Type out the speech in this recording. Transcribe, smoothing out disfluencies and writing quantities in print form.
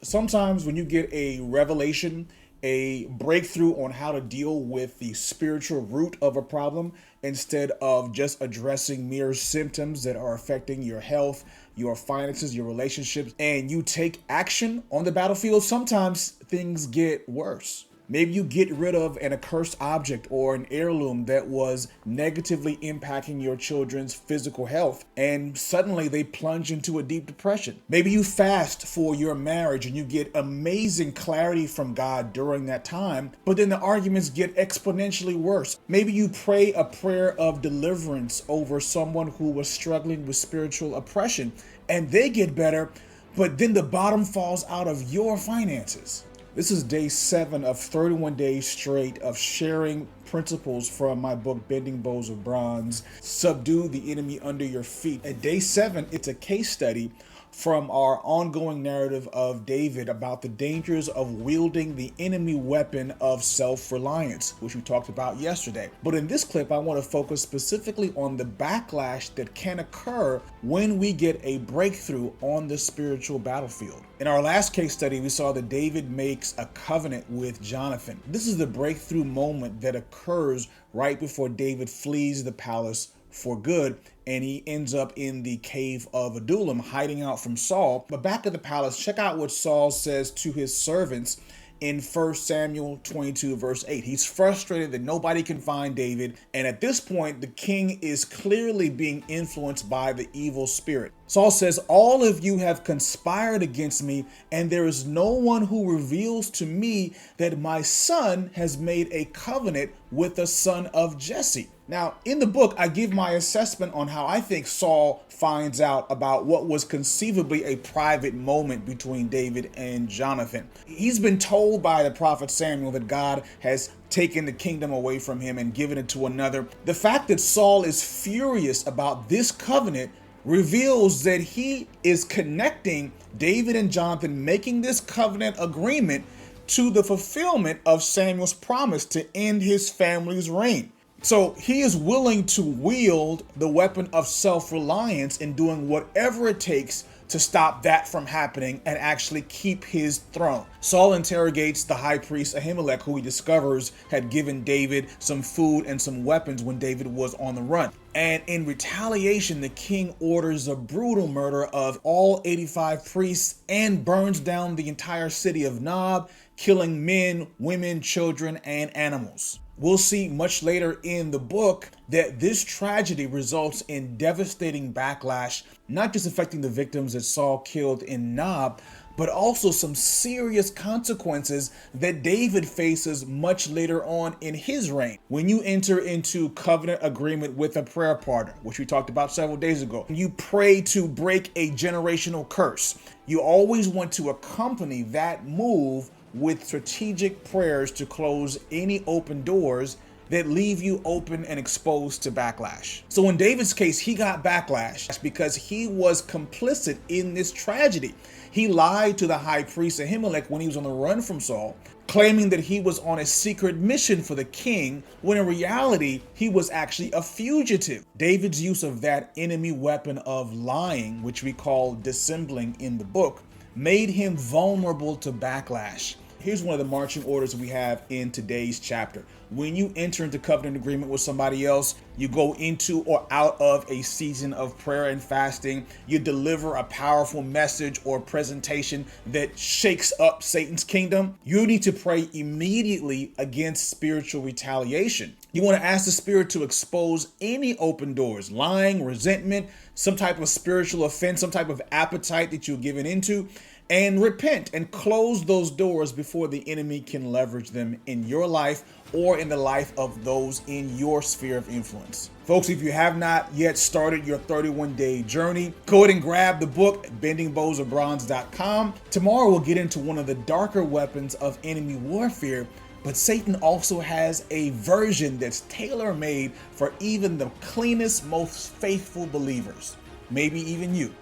Sometimes when you get a revelation, a breakthrough on how to deal with the spiritual root of a problem, instead of just addressing mere symptoms that are affecting your health, your finances, your relationships, and you take action on the battlefield, sometimes things get worse. Maybe you get rid of an accursed object or an heirloom that was negatively impacting your children's physical health, and suddenly they plunge into a deep depression. Maybe you fast for your marriage and you get amazing clarity from God during that time, but then the arguments get exponentially worse. Maybe you pray a prayer of deliverance over someone who was struggling with spiritual oppression, and they get better, but then the bottom falls out of your finances. This is day 7 of 31 days straight of sharing principles from my book, Bending Bows of Bronze, Subdue the Enemy Under Your Feet. At day 7, it's a case study from our ongoing narrative of David about the dangers of wielding the enemy weapon of self-reliance, which we talked about yesterday. But in this clip, I want to focus specifically on the backlash that can occur when we get a breakthrough on the spiritual battlefield. In our last case study, we saw that David makes a covenant with Jonathan. This is the breakthrough moment that occurs right before David flees the palace for good, and he ends up in the cave of Adullam, hiding out from Saul. But back at the palace, check out what Saul says to his servants in 1 Samuel 22 verse 8. He's frustrated that nobody can find David, and at this point the king is clearly being influenced by the evil spirit. Saul says, "All of you have conspired against me, and there is no one who reveals to me that my son has made a covenant with the son of Jesse." Now, in the book, I give my assessment on how I think Saul finds out about what was conceivably a private moment between David and Jonathan. He's been told by the prophet Samuel that God has taken the kingdom away from him and given it to another. The fact that Saul is furious about this covenant reveals that he is connecting David and Jonathan making this covenant agreement to the fulfillment of Samuel's promise to end his family's reign. So he is willing to wield the weapon of self-reliance in doing whatever it takes to stop that from happening and actually keep his throne. Saul interrogates the high priest Ahimelech, who he discovers had given David some food and some weapons when David was on the run. And in retaliation, the king orders a brutal murder of all 85 priests and burns down the entire city of Nob, killing men, women, children, and animals. We'll see much later in the book that this tragedy results in devastating backlash, not just affecting the victims that Saul killed in Nob, but also some serious consequences that David faces much later on in his reign. When you enter into covenant agreement with a prayer partner, which we talked about several days ago, you pray to break a generational curse. You always want to accompany that move with strategic prayers to close any open doors that leave you open and exposed to backlash. So in David's case, he got backlash because he was complicit in this tragedy. He lied to the high priest Ahimelech when he was on the run from Saul, claiming that he was on a secret mission for the king, when in reality, he was actually a fugitive. David's use of that enemy weapon of lying, which we call dissembling in the book, made him vulnerable to backlash. Here's one of the marching orders we have in today's chapter. When you enter into covenant agreement with somebody else, you go into or out of a season of prayer and fasting. You deliver a powerful message or presentation that shakes up Satan's kingdom. You need to pray immediately against spiritual retaliation. You want to ask the Spirit to expose any open doors, lying, resentment, some type of spiritual offense, some type of appetite that you've given into, and repent and close those doors before the enemy can leverage them in your life or in the life of those in your sphere of influence. Folks, if you have not yet started your 31-day journey, go ahead and grab the book at bendingbowsofbronze.com. Tomorrow we'll get into one of the darker weapons of enemy warfare, but Satan also has a version that's tailor-made for even the cleanest, most faithful believers, maybe even you.